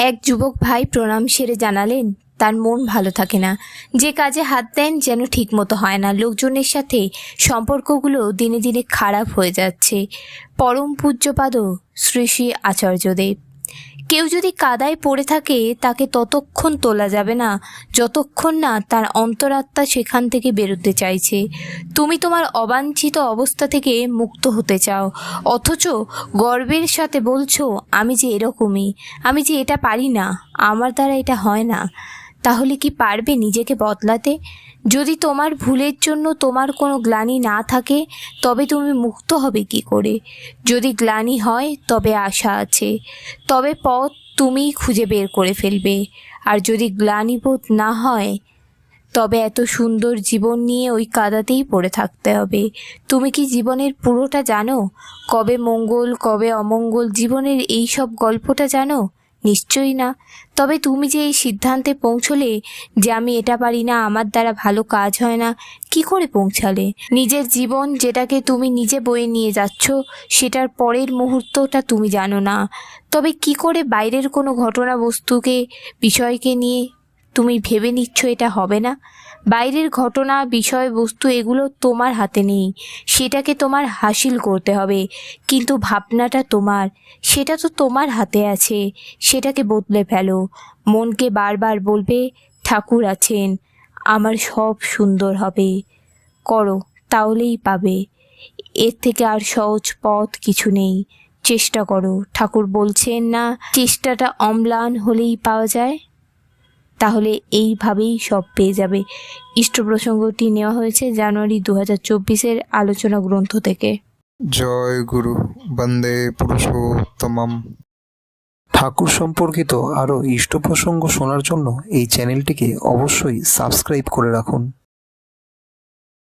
এক যুবক ভাই প্রণাম সেরে জানালেন তার মন ভালো থাকে না। যে কাজে হাত দেন যেন ঠিকমতো হয় না। লোকজনের সাথে সম্পর্কগুলো দিনে দিনে খারাপ হয়ে যাচ্ছে। পরম পূজ্যপাদ শ্রী শ্রী আচার্যদেব। কেউ যদি কাদায় পড়ে থাকে তাকে ততক্ষণ তোলা যাবে না যতক্ষণ না তার অন্তরাত্মা সেখান থেকে বেরোতে চাইছে। তুমি তোমার অবাঞ্ছিত অবস্থা থেকে মুক্ত হতে চাও, অথচ গর্বের সাথে বলছো আমি যে এরকমই, আমি যে এটা পারি না, আমার দ্বারা এটা হয় না। তাহলে কি পারবে নিজেকে বদলাতে? যদি তোমার ভুলের জন্য তোমার কোনো গ্লানি না থাকে তবে তুমি মুক্ত হবে কি করে? যদি গ্লানি হয় তবে আশা আছে, তবে পথ তুমিই খুঁজে বের করে ফেলবে। আর যদি গ্লানিবোধ না হয় তবে এত সুন্দর জীবন নিয়ে ওই কাদাতেই পড়ে থাকতে হবে। তুমি কি জীবনের পুরোটা জানো? কবে মঙ্গল কবে অমঙ্গল, জীবনের এই সব গল্পটা জানো? নিশ্চয়ই না। তবে তুমি যে এই সিদ্ধান্তে পৌঁছলে যে আমি এটা পারি না, আমার দ্বারা ভালো কাজ হয় না, কি করে পৌঁছালে? নিজের জীবন যেটাকে তুমি নিজে বয়ে নিয়ে যাচ্ছ সেটার পরের মুহূর্তটা তুমি জানো না। তবে কি করে বাইরের কোনো ঘটনা বস্তুকে বিষয়কে নিয়ে তুমি ভেবে নিচ্ছ এটা হবে না? বাইরের ঘটনা বিষয়বস্তু এগুলো তোমার হাতে নেই, সেটাকে তোমার হাসিল করতে হবে। কিন্তু ভাবনাটা তোমার, সেটা তো তোমার হাতে আছে, সেটাকে বদলে ফেলো। মনকে বারবার বলবে ঠাকুর আছেন, আমার সব সুন্দর হবে। করো, তাহলেই পাবে। এর থেকে আর সহজ পথ কিছু নেই। চেষ্টা করো। ঠাকুর বলছেন না চেষ্টাটা অম্লান হলেই পাওয়া যায়? তাহলে এইভাবেই সব পেয়ে যাবে। ইষ্ট প্রসঙ্গটি নেওয়া হয়েছে জানুয়ারি 2024 আলোচনা গ্রন্থ থেকে। জয় গুরু, বন্দে পুরুষোত্তমম। ঠাকুর সম্পর্কিত আরও ইষ্ট প্রসঙ্গ শোনার জন্য এই চ্যানেলটিকে অবশ্যই সাবস্ক্রাইব করে রাখুন।